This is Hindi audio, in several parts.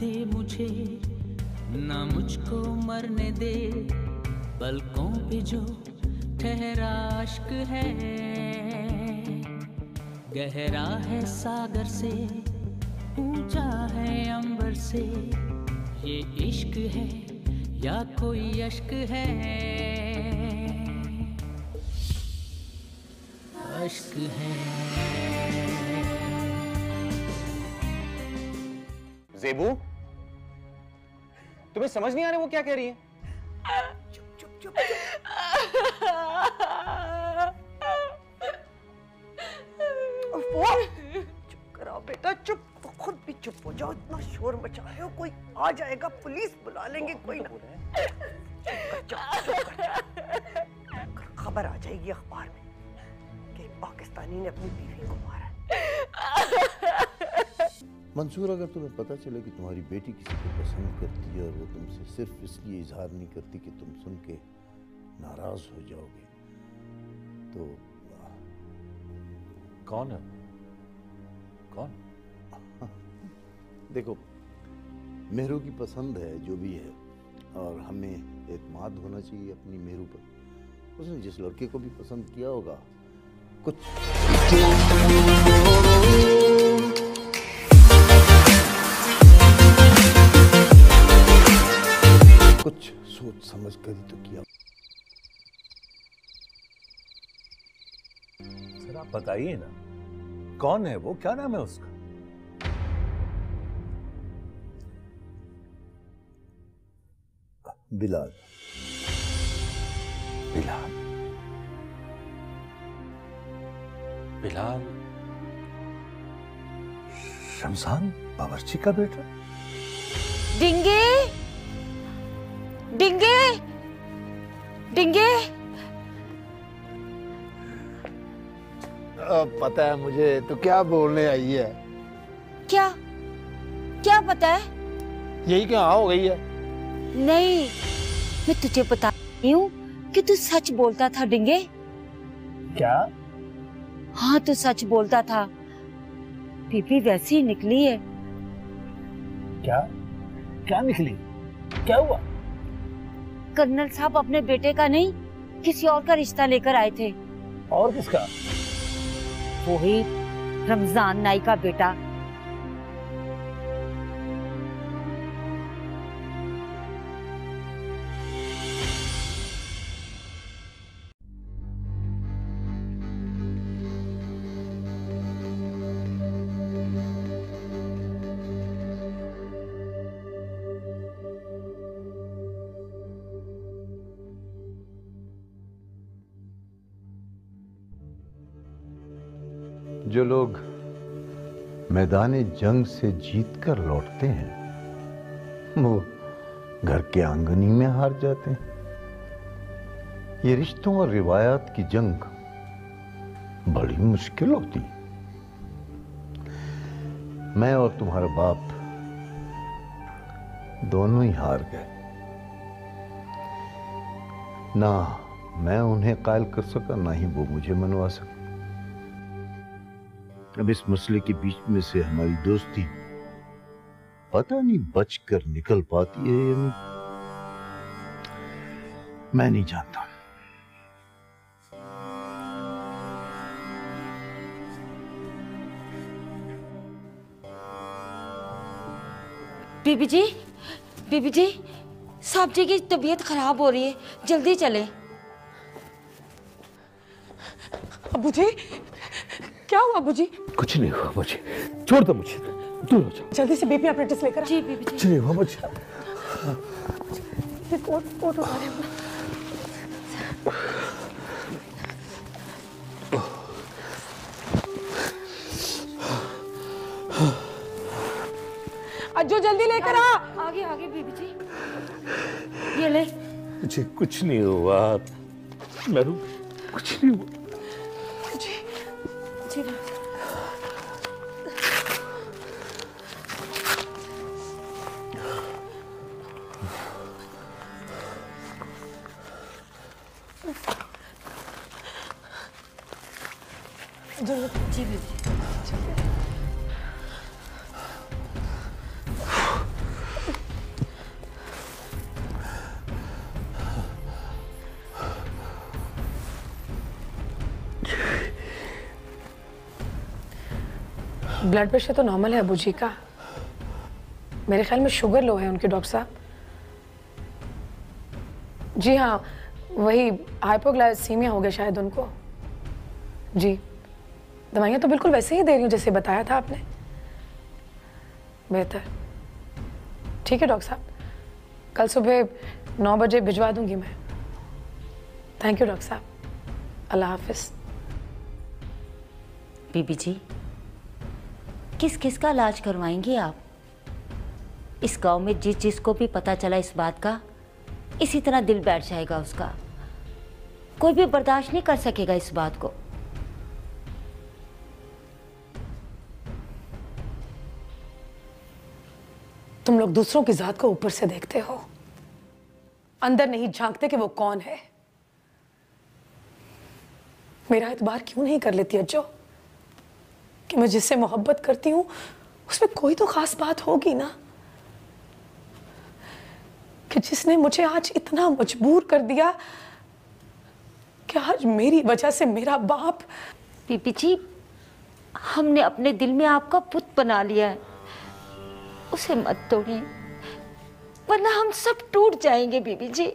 दे मुझे, ना मुझको मरने दे। पलकों पे जो ठहरा अश्क है, गहरा है सागर से, ऊंचा है अंबर से। ये इश्क है या कोई अश्क है, अश्क है। ज़ेबू, तुम्हें समझ नहीं आ रहा वो क्या कह रही है? चुप चुप चुप चुप कराओ बेटा, चुप। तो खुद भी चुप हो जाओ, इतना शोर मचा रहे हो, कोई आ जाएगा, पुलिस बुला लेंगे, कोई ना। चुप कर, खबर आ जाएगी अखबार में कि पाकिस्तानी ने अपनी बीवी को मारा। मंसूर, अगर तुम्हें पता चले कि तुम्हारी बेटी किसी को पसंद करती है और वो तुमसे सिर्फ इसलिए इजहार नहीं करती कि तुम सुन के नाराज हो जाओगे, तो कौन है? कौन? देखो, मेहरू की पसंद है जो भी है, और हमें एतमाद होना चाहिए अपनी मेहरू पर। उसने जिस लड़के को भी पसंद किया होगा, कुछ सोच समझ कर ही तो किया। सर आप बताइए ना, कौन है वो? क्या नाम है उसका? बिलाल। बिलाल? बिलाल शमशान बावर्ची का बेटा? डिंगे, डिंगे, डिंगे। पता है मुझे, तो क्या बोलने आई है? क्या क्या पता है? यही क्या हो गई है? नहीं, मैं तुझे बता रही हूँ कि तू सच बोलता था डिंगे। क्या? हाँ, तू सच बोलता था। बीबी वैसी ही निकली है। क्या? क्या निकली? क्या हुआ? कर्नल साहब अपने बेटे का नहीं, किसी और का रिश्ता लेकर आए थे। और किसका? वो ही रमजान नाई का बेटा। जो लोग मैदाने जंग से जीत कर लौटते हैं, वो घर के आंगन ही में हार जाते हैं। ये रिश्तों और रिवायात की जंग बड़ी मुश्किल होती है। मैं और तुम्हारा बाप दोनों ही हार गए। ना मैं उन्हें कायल कर सका, ना ही वो मुझे मनवा सका। अब इस मसले के बीच में से हमारी दोस्ती पता नहीं बचकर निकल पाती है या नहीं, मैं नहीं जानता। बीबी जी, बीबी जी, साहब जी की तबीयत खराब हो रही है, जल्दी चले। अबू जी, क्या हुआ अबू जी? कुछ नहीं हुआ मुझे, छोड़ दो मुझे, दूर हो जाओ। जल्दी से बीपी अपरेटस लेकर। जी बीबी जी। कुछ नहीं हुआ मुझे। कोट उतारे हैं। अज्जू जल्दी लेकर आ। आगे आगे बीबी जी, ये ले। मुझे कुछ नहीं हुआ, मेरू कुछ नहीं हुआ। जी जी बीबी। ब्लड प्रेशर तो नॉर्मल है अबू जी का। मेरे ख्याल में शुगर लो है उनके डॉक्टर साहब। जी हाँ, वही हाइपोग्लाइसीमिया हो गया शायद उनको। जी, दवाइयाँ तो बिल्कुल वैसे ही दे रही हूँ जैसे बताया था आपने। बेहतर। ठीक है डॉक्टर साहब, कल सुबह 9 बजे भिजवा दूंगी मैं। थैंक यू डॉक्टर साहब, अल्लाह हाफिज। बीबी जी, किस किस का इलाज करवाएंगे आप? इस गांव में जिसको भी पता चला इस बात का, इसी तरह दिल बैठ जाएगा उसका। कोई भी बर्दाश्त नहीं कर सकेगा इस बात को। तुम लोग दूसरों की जात को ऊपर से देखते हो, अंदर नहीं झांकते कि वो कौन है। मेरा एतबार क्यों नहीं कर लेती अज्जो कि मैं जिससे मोहब्बत करती हूँ उसमें कोई तो खास बात होगी ना, कि जिसने मुझे आज इतना मजबूर कर दिया कि आज मेरी वजह से मेरा बाप। बीबी जी, हमने अपने दिल में आपका पुत बना लिया है, उसे मत तोड़िए वरना हम सब टूट जाएंगे बीबी जी।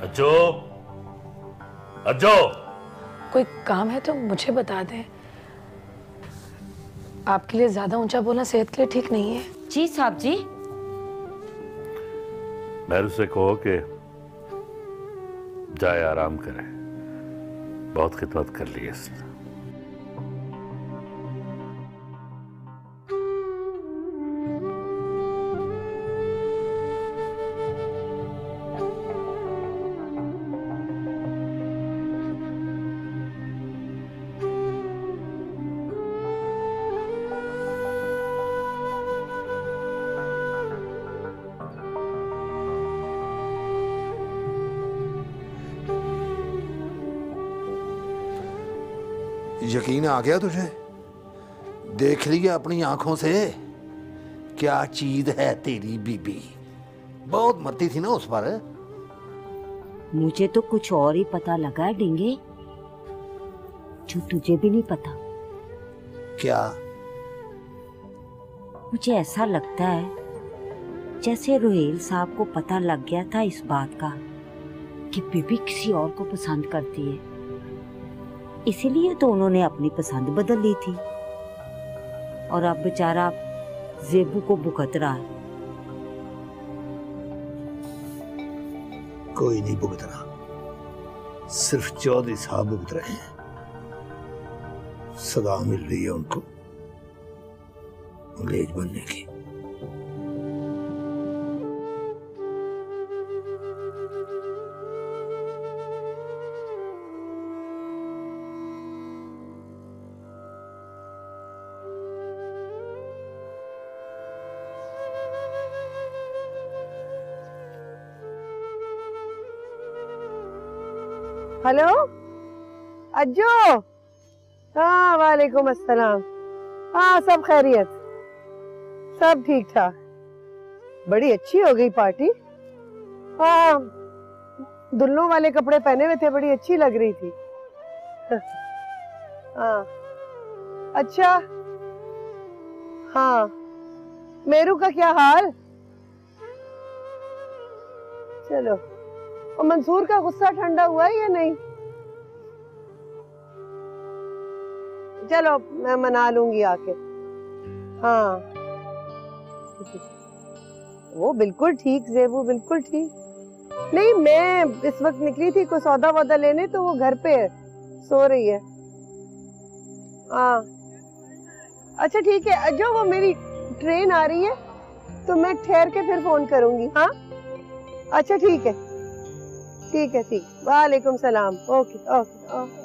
अज्जो, अज्जो, कोई काम है तो मुझे बता दें। आपके लिए ज्यादा ऊंचा बोलना सेहत के लिए ठीक नहीं है। जी साहब जी। मेहरू से कहो कि जाए आराम करे, बहुत खिदमत कर ली इसने। यकीन आ गया तुझे? देख लिया अपनी आंखों से क्या चीज है तेरी बीबी। बहुत मरती थी ना उस पर। मुझे तो कुछ और ही पता लगा है डिंगे, जो तुझे भी नहीं पता। क्या? मुझे ऐसा लगता है जैसे रुहेल साहब को पता लग गया था इस बात का कि बीबी किसी और को पसंद करती है, इसीलिए तो उन्होंने अपनी पसंद बदल ली थी और अब बेचारा जेबू को भुगत रहा है। कोई नहीं भुगत रहा, सिर्फ चौधरी साहब भुगत रहे हैं। सदा मिल रही है उनको अंग्रेज बनने की। हेलो अज्जो। हाँ वालेकुम अस्सलाम। हाँ सब खैरियत, सब ठीक ठाक। बड़ी अच्छी हो गई पार्टी। हाँ दुल्लों वाले कपड़े पहने हुए थे, बड़ी अच्छी लग रही थी। हाँ अच्छा। हाँ मेरू का क्या हाल? चलो, और मंसूर का गुस्सा ठंडा हुआ है या नहीं? चलो मैं मना लूंगी आके। हाँ वो बिल्कुल ठीक जेबू, बिल्कुल ठीक। नहीं मैं इस वक्त निकली थी कोई सौदा वौदा लेने, तो वो घर पे है, सो रही है। हाँ अच्छा ठीक है। जो वो मेरी ट्रेन आ रही है तो मैं ठहर के फिर फोन करूंगी। हाँ अच्छा ठीक है, ठीक है, ठीक। वालेकुम सलाम। Okay okay okay.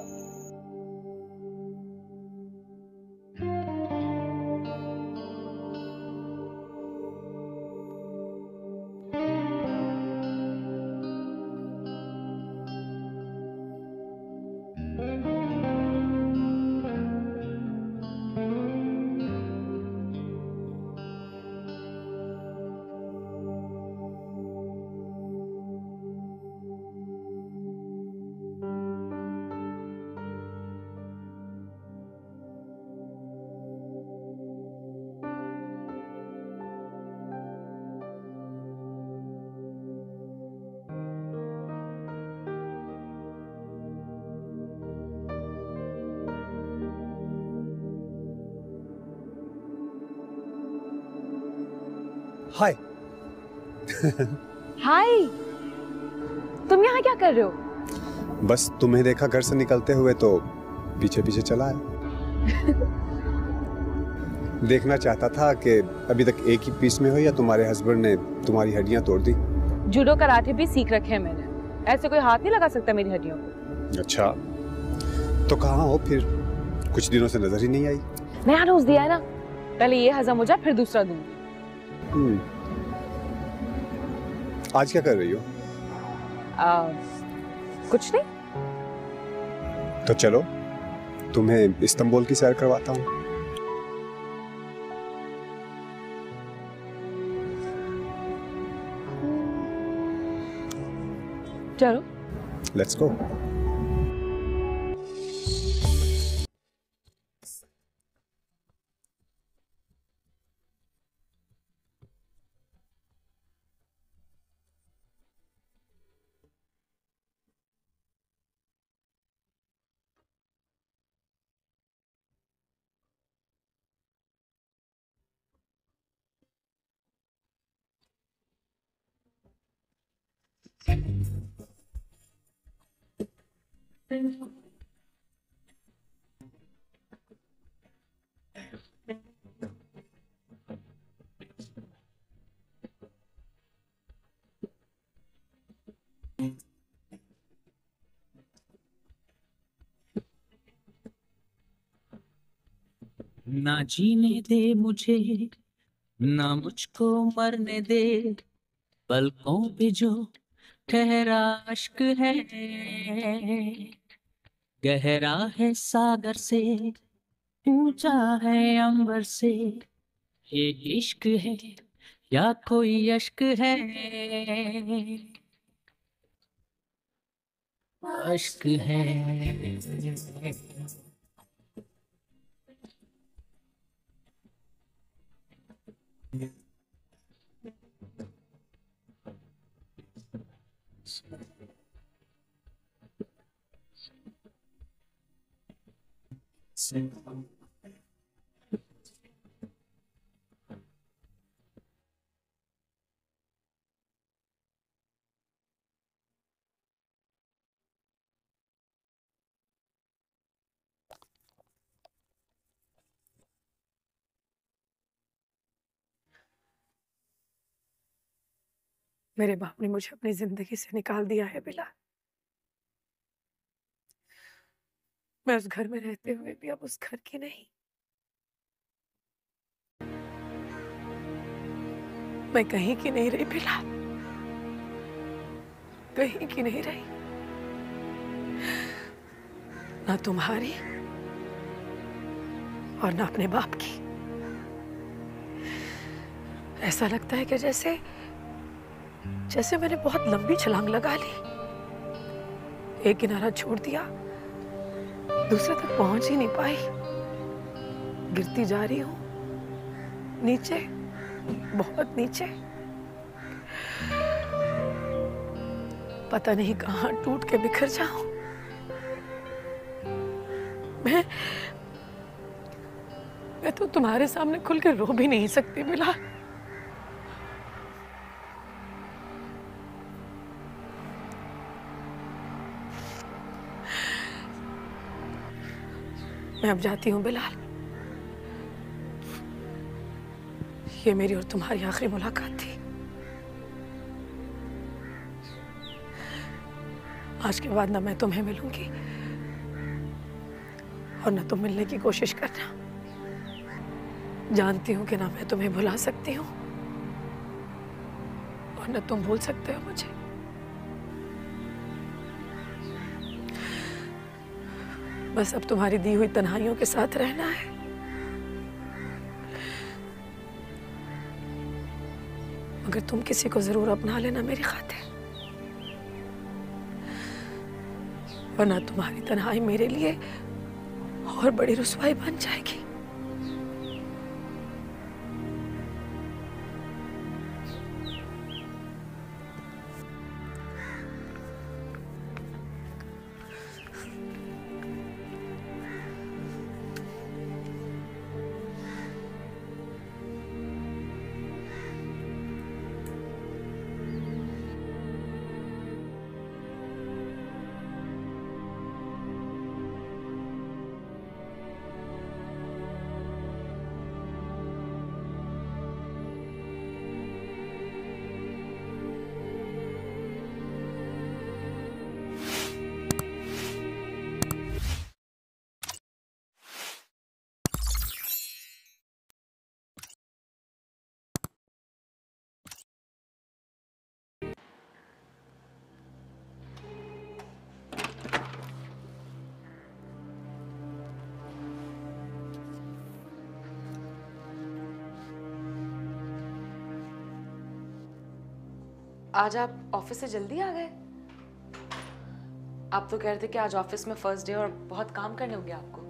Hi. Hi, तुम यहाँ क्या कर रहे हो? बस तुम्हें देखा घर से निकलते हुए तो पीछे पीछे चला है। देखना चाहता था कि अभी तक एक ही पीस में हो या तुम्हारे हस्बैंड ने तुम्हारी हड्डियां तोड़ दी। जूडो कराटे भी सीख रखे हैं मैंने, ऐसे कोई हाथ नहीं लगा सकता मेरी हड्डियों को। अच्छा, तो कहाँ हो फिर? कुछ दिनों से नजर ही नहीं आई। नया डोज दिया है ना, पहले ये हजम हो जाए फिर दूसरा दूंगी। आज क्या कर रही हो? कुछ नहीं। तो चलो तुम्हें इस्तांबुल की सैर करवाता हूँ। चलो। Let's go. ना जीने दे मुझे, ना मुझको मरने दे, पलकों पे जो ठहरा अश्क है, गहरा है सागर से, ऊंचा है अंबर से, ये इश्क है या कोई अश्क है, अश्क है। मेरे बाप ने मुझे अपनी जिंदगी से निकाल दिया है बिलाल। मैं उस घर में रहते हुए भी अब उस घर की नहीं। मैं कहीं की नहीं रही बिलाल, कहीं की नहीं रही, ना तुम्हारी और ना अपने बाप की। ऐसा लगता है कि जैसे मैंने बहुत लंबी छलांग लगा ली, एक किनारा छोड़ दिया, दूसरे तक पहुंच ही नहीं पाई, गिरती जा रही हूं नीचे, बहुत नीचे। पता नहीं कहां टूट के बिखर जाऊं। मैं तो तुम्हारे सामने खुल के रो भी नहीं सकती बिलाल। मैं अब जाती हूँ बिलाल। ये मेरी और तुम्हारी आखिरी मुलाकात थी। आज के बाद ना मैं तुम्हें मिलूंगी और ना तुम मिलने की कोशिश करना। जानती हूँ कि ना मैं तुम्हें भुला सकती हूँ और ना तुम भूल सकते हो मुझे। बस अब तुम्हारी दी हुई तन्हाइयों के साथ रहना है। मगर तुम किसी को जरूर अपना लेना मेरी खातिर, वरना तुम्हारी तन्हाई मेरे लिए और बड़ी रुसवाई बन जाएगी। आज आप ऑफिस से जल्दी आ गए? आप तो कह रहे थे कि आज ऑफिस में फर्स्ट डे और बहुत काम करने होंगे आपको।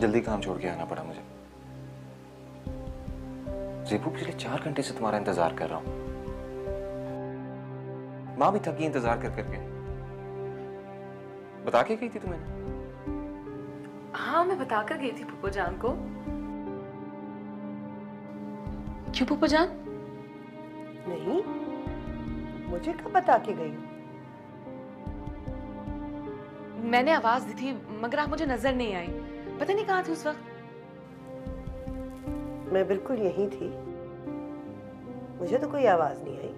जल्दी काम छोड़ के आना पड़ा मुझे। ज़ेबू, पिछले 4 घंटे से तुम्हारा इंतजार कर रहा हूं। माँ भी थकी इंतजार कर करके। बता के गई थी तुम्हें? हाँ, मैं बता कर गई थी पुप्पो जान को। क्यों पुप्पो जान? नहीं, मुझे कब बता के गई? मैंने आवाज दी थी मगर आप मुझे नजर नहीं आई। पता नहीं कहाँ थी उस वक्त। मैं बिल्कुल यहीं थी, मुझे तो कोई आवाज नहीं आई।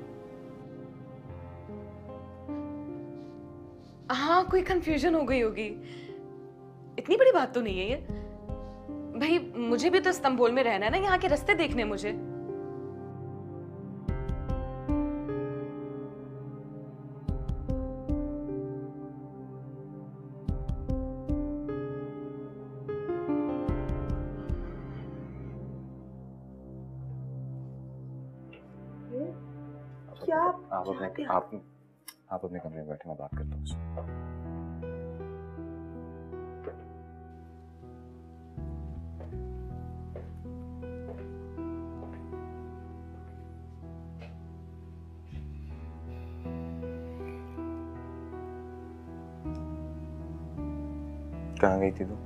हाँ, कोई कंफ्यूजन हो गई होगी। इतनी बड़ी बात तो नहीं है ये। भाई मुझे भी तो इस्तांबुल में रहना है ना, यहाँ के रास्ते देखने मुझे। क्या आप अपने कमरे में बैठे, मैं बात करता हूँ उससे। कहाँ गई थी तू?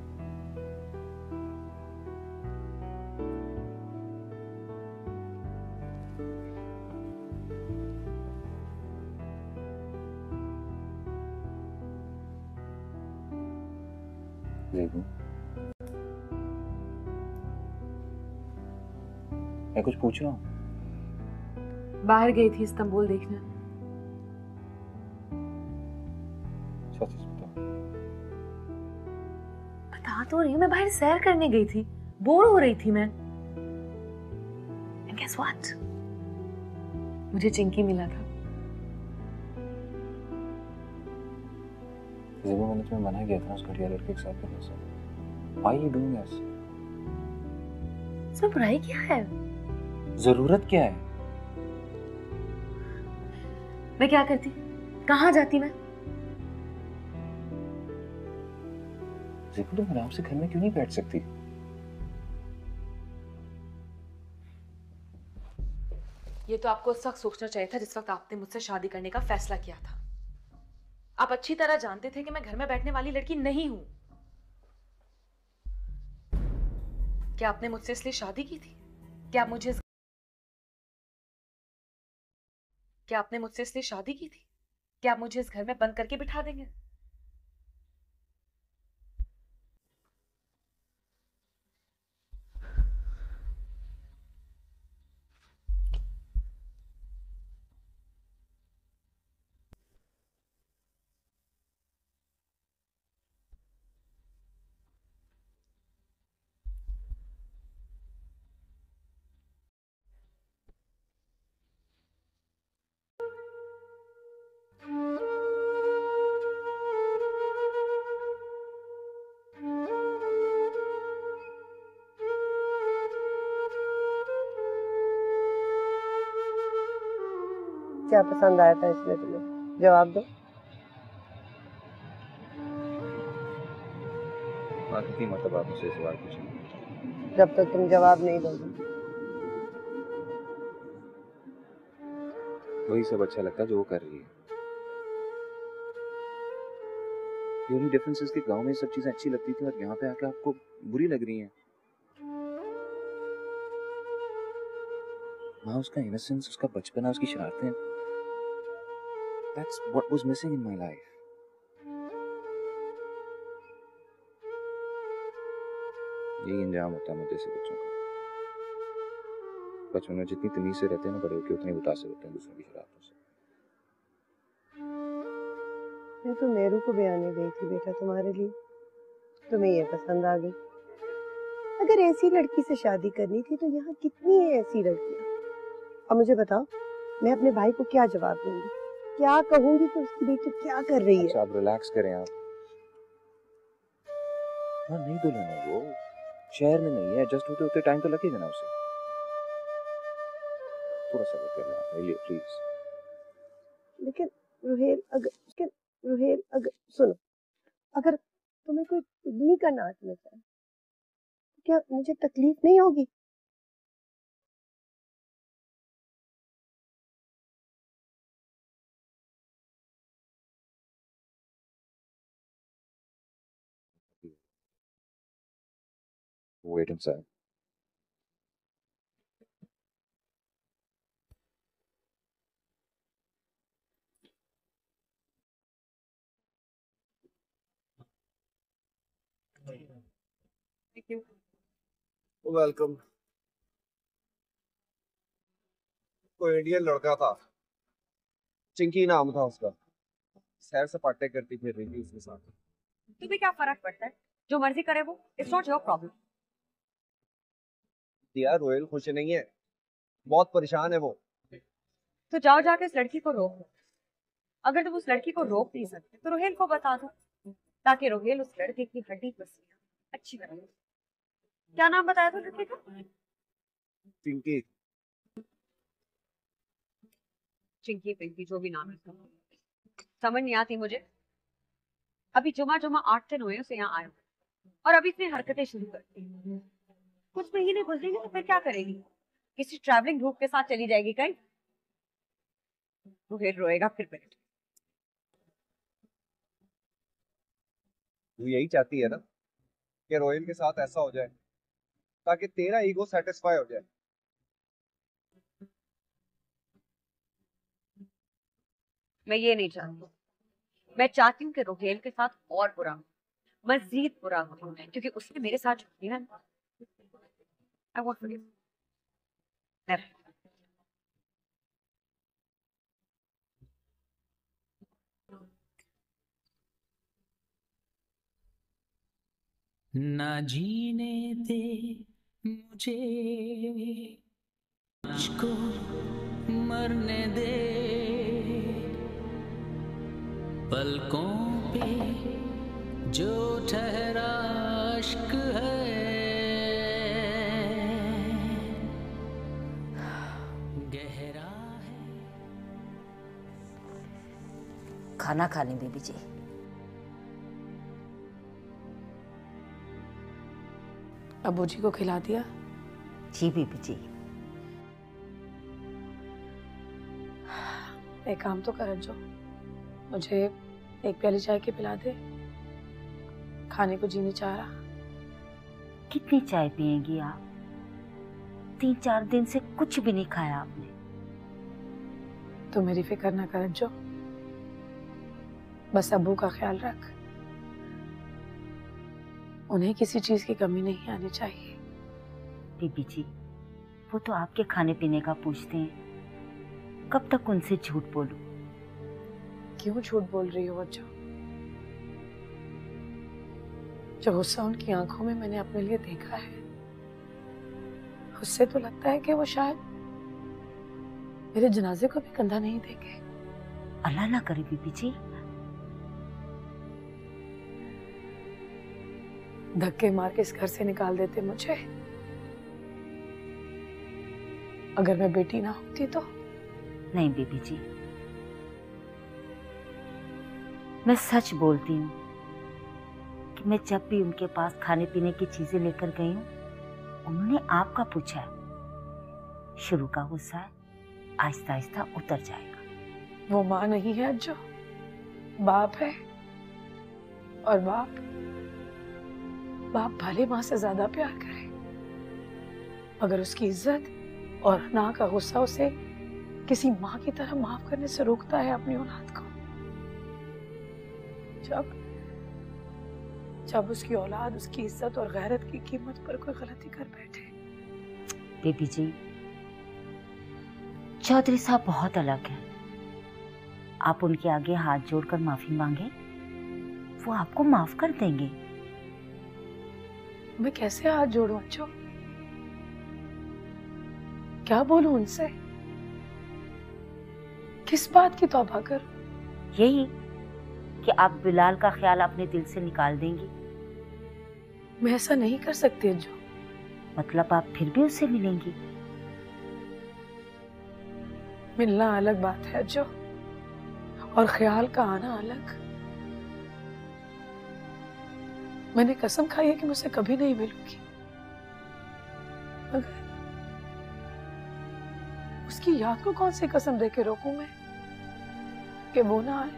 ज़ेबू, मैं कुछ पूछ रहा हूँ। बाहर गई थी इस्तांबुल देखने। सच बता। बता तो रही हूँ, मैं बाहर सैर करने गई थी। बोर हो रही थी मैं। And guess what? मुझे चिंकी मिला था। ज़ेबू, मैंने तुम्हें मना किया था ना उस घटिया लड़के के साथ करने से। Why are you doing this? इसमें बुराई क्या है? जरूरत क्या है? मैं क्या करती? कहाँ जाती मैं? ज़ेबू, तुम आराम से घर में क्यों नहीं बैठ सकती? ये तो आपको उस वक्त सोचना चाहिए था जिस वक्त आपने मुझसे शादी करने का फैसला किया था। आप अच्छी तरह जानते थे कि मैं घर में बैठने वाली लड़की नहीं हूं। क्या आपने मुझसे इसलिए शादी की थी? क्या आपने मुझसे इसलिए शादी की थी? क्या आप मुझे इस घर में बंद करके बिठा देंगे? क्या पसंद आया था इसमें तुम्हें? जवाब दो। कितनी मतलब आप मुझसे सवाल पूछेंगे? जब तक तुम जवाब नहीं दोगे। वही सब अच्छा लगता है जो वो कर रही है। The only difference is कि गांव में सब चीजें अच्छी लगती थी और यहाँ पे आके आपको बुरी लग रही हैं। वहाँ उसका innocence, उसका बचपना, उसकी शरारतें, that's what was missing in my life. यही इंजाम होता है मुझे से बच्चों का। बचपन में जितनी तमीज से रहते हैं ना, बड़े होकर उतने मुतासिर होते हैं दूसरों की शरारतों से। मैं तो मेरू को भी आने गई थी बेटा तुम्हारे लिए। तुम्हें ये पसंद आ गई। अगर ऐसी लड़की से शादी करनी थी तो यहाँ कितनी है ऐसी लड़कियाँ। अब मुझे बताओ, मैं अपने भाई को क्या जवाब दूंगी? क्या कहूंगी कि उसकी बेटी क्या कर रही है? अच्छा, आप रिलैक्स करें आप। हाँ, नहीं दुल्हन है वो, शहर में नहीं है, एडजस्ट होते होते टाइम तो लगेगा ना उसे। थोड़ा सा वेट करना है, ये प्लीज। लेकिन रुहेल अगर सुनो, अगर तुम्हें कोई पिगनी का नाच नचा तो क्या मुझे तकलीफ नहीं होगी? Wait inside. Thank you. Welcome. कोई इंडियन लड़का था, चिंकी नाम था उसका, सैर सपाटे करती फिर रही थी उसके साथ। तुम्हें क्या फर्क पड़ता है? जो मर्जी करे वो, इट्स नॉट योर प्रॉब्लम। यार रोहेल खुश नहीं है, बहुत परेशान है वो। तो जाओ जाके इस लड़की को रोको। अगर तुम उस लड़की को रोक नहीं सकते तो रोहेल को बता दो, ताकि रोहेल उस लड़के की हड्डी पसलियां अच्छी तरह। क्या नाम बताया था लड़के का? चिंकी। चिंकी पिंकी जो भी नाम है, समझ नहीं आती मुझे। अभी जुमा 8 दिन हुए उसे यहाँ आए और अभी इसने हरकतें शुरू कर दी। कुछ महीने गुजरेंगे तो फिर क्या करेगी? किसी ट्रैवलिंग ग्रुप के साथ चली जाएगी कहीं? रोहेल रोएगा फिर बैठ। तू यही चाहती है ना कि रोहेल के साथ ऐसा हो जाए ताकि तेरा ईगो सेटिस्फाई हो जाए। मैं ये नहीं चाहती। मैं चाहती हूँ कि रोहेल के साथ और बुरा हो, मजीद बुरा हो, क्योंकि उसने मेरे साथ जो किया है। I won't forgive. Never. ना जीने दे मुझे, मुझको मरने दे, पलकों पे जो ठहरा अश्क है, गहरा है। खाना खा लें बेबी जी। अबू जी को खिला दिया? जी बेबी जी। एक काम तो कर जो, मुझे एक प्याली चाय की पिला दे, खाने को जी नहीं चाह रहा। कितनी चाय पिएंगी आप? 3-4 दिन से कुछ भी नहीं खाया आपने। तो मेरी फिक्र ना कर जो, बस अब्बू का ख्याल रख, उन्हें किसी चीज की कमी नहीं आनी चाहिए। बीबी जी, वो तो आपके खाने पीने का पूछते हैं, कब तक उनसे झूठ बोलूं? क्यों झूठ बोल रही हो बच्चों? जो गुस्सा उनकी आंखों में मैंने अपने लिए देखा है, उससे तो लगता है कि वो शायद मेरे जनाजे को भी कंधा नहीं देंगे। अल्लाह ना करे बीबी जी। धक्के मार के इस घर से निकाल देते मुझे। अगर मैं बेटी ना होती तो? नहीं बीबी जी, मैं सच बोलती हूँ कि मैं जब भी उनके पास खाने पीने की चीजें लेकर गई हूँ, उन्होंने आपका पूछा है। शुरू का गुस्सा है, आहिस्ता आहिस्ता उतर जाएगा। वो माँ नहीं है जो, बाप है, और बाप भले माँ से ज्यादा प्यार करे। अगर उसकी इज्जत और ना का गुस्सा उसे किसी माँ की तरह माफ करने से रोकता है अपनी औलाद को, जब उसकी औलाद उसकी इज्जत और गैरत की कीमत पर कोई गलती कर बैठे। बेबी जी, चौधरी साहब बहुत अलग है। आप उनके आगे हाथ जोड़कर माफी मांगे, वो आपको माफ कर देंगे। मैं कैसे हाथ जोड़ूं अच्छो? क्या बोलूं उनसे? किस बात की तौबा करूं? यही कि आप बिलाल का ख्याल अपने दिल से निकाल देंगी। मैं ऐसा नहीं कर सकती अंजू। मतलब आप फिर भी उससे मिलेंगी? मिलना अलग बात है जो, और ख्याल का आना अलग। मैंने कसम खाई है कि मुझसे कभी नहीं मिलूंगी, मगर उसकी याद को कौन सी कसम देके रोकूं मैं कि वो ना आए?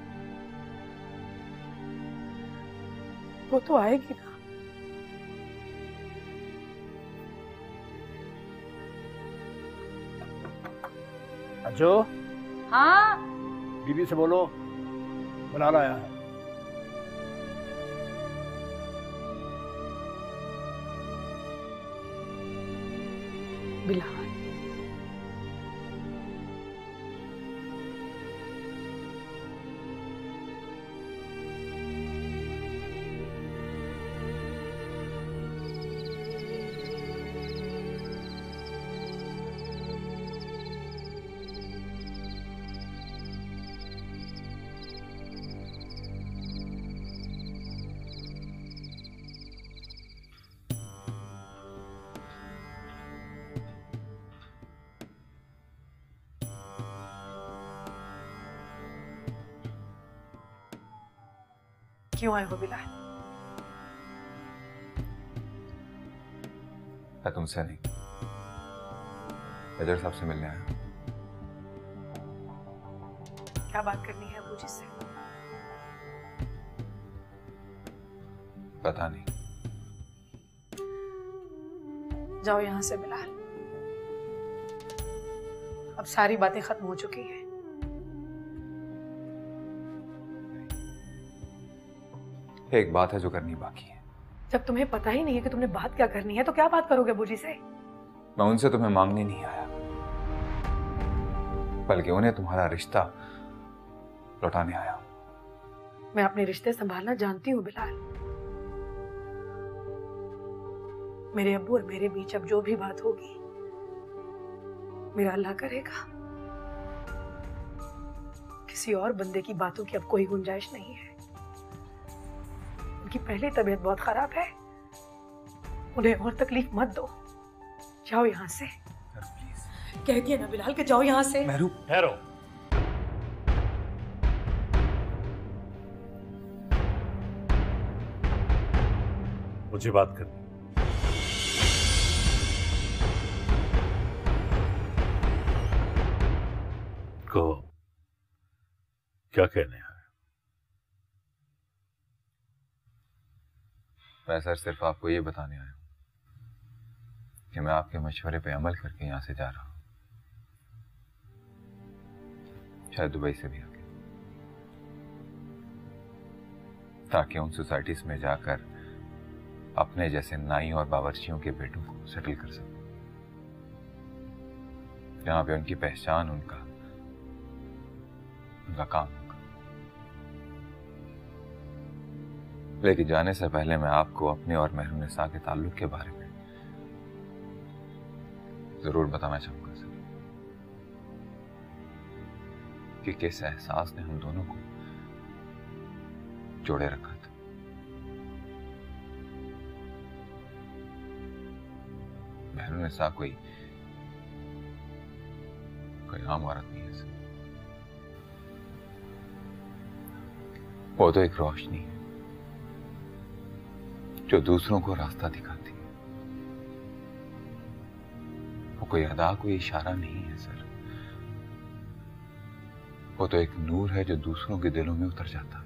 वो तो आएगी ना। अजो, हाँ बीबी से बोलो बुलाना आया है। बिलाल, क्यों आए हो बिलाल? मैं तुमसे नहीं, मेजर साहब से मिलने आया। क्या बात करनी है अबू जी से? पता नहीं। जाओ यहां से बिलाल, अब सारी बातें खत्म हो चुकी हैं। एक बात है जो करनी बाकी है। जब तुम्हें पता ही नहीं है कि तुमने बात क्या करनी है तो क्या बात करोगे अबू जी से? मैं उनसे तुम्हें मांगने नहीं आया, बल्कि उन्हें तुम्हारा रिश्ता लौटाने आया। मैं अपने रिश्ते संभालना जानती हूँ बिलाल। मेरे अब्बू और मेरे बीच अब जो भी बात होगी, मेरा अल्लाह करेगा। किसी और बंदे की बातों की अब कोई गुंजाइश नहीं है। उनकी पहले तबीयत बहुत खराब है, उन्हें और तकलीफ मत दो। जाओ यहाँ से। कह दिया ना बिलाल के जाओ यहाँ से। महरू, ठहरो। मुझे बात करनी। को क्या कहने हैं? मैं सर सिर्फ आपको ये बताने आया हूं कि मैं आपके मशवरे पे अमल करके यहां से जा रहा हूं, शायद दुबई से भी आगे, ताकि उन सोसाइटीज में जाकर अपने जैसे नाई और बावर्चियों के बेटों को सेटल कर सकूं, जहां पे उनकी पहचान उनका काम होगा। लेकिन जाने से पहले मैं आपको अपने और महरुनिसा के ताल्लुक के बारे में जरूर बताना चाहूंगा सर, कि किस एहसास ने हम दोनों को जोड़े रखा था। महरुनिसा कोई आम औरत नहीं है सर, वो तो एक रोशनी है जो दूसरों को रास्ता दिखाती है। वो कोई अदा, कोई इशारा नहीं है सर, वो तो एक नूर है जो दूसरों के दिलों में उतर जाता है।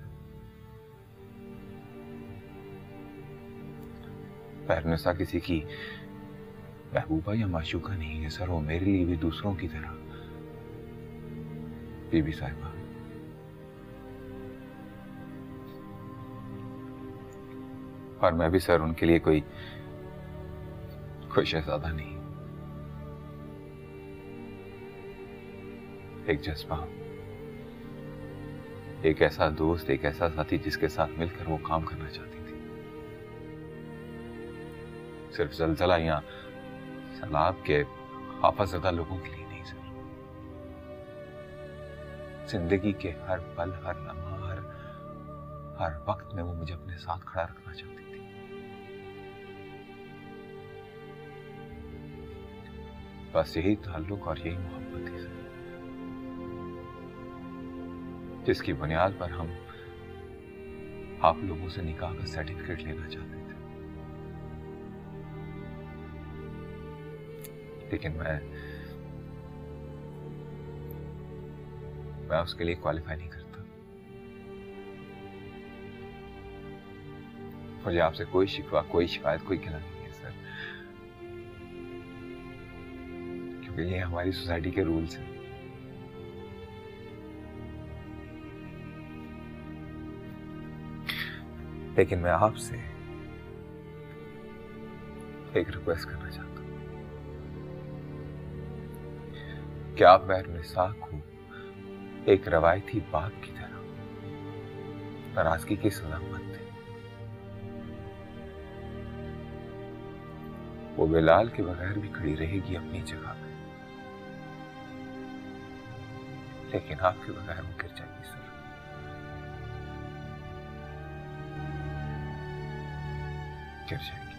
महरुनिसा किसी की महबूबा या माशूका नहीं है सर, वो मेरे लिए भी दूसरों की तरह बीबी साहिबा। और मैं भी सर उनके लिए कोई शहजादा नहीं, एक जज्बा, एक ऐसा दोस्त, एक ऐसा साथी जिसके साथ मिलकर वो काम करना चाहती थी। सिर्फ जलजला या सैलाब के आफतज़दा लोगों के लिए नहीं सर, जिंदगी के हर पल, हर लम्हा, हर वक्त में वो मुझे अपने साथ खड़ा रखना चाहती थी। बस यही ताल्लुक और यही मोहब्बत थी सर। जिसकी बुनियाद पर हम आप लोगों से निकाह का सर्टिफिकेट लेना चाहते थे, लेकिन मैं उसके लिए क्वालिफाई नहीं करता। मुझे आपसे कोई शिकवा, कोई शिकायत, कोई गिला नहीं है सर, क्योंकि ये हमारी सोसाइटी के रूल्स हैं। लेकिन मैं आपसे एक रिक्वेस्ट करना चाहता हूं कि आप महर-उन-निसा को एक रवायती बाप की तरह नाराजगी की सजा मत दें। वो बिलाल के बगैर भी खड़ी रहेगी अपनी जगह पे, लेकिन आपके बगैर वो गिर जाएगी सर। गिर जाएगी।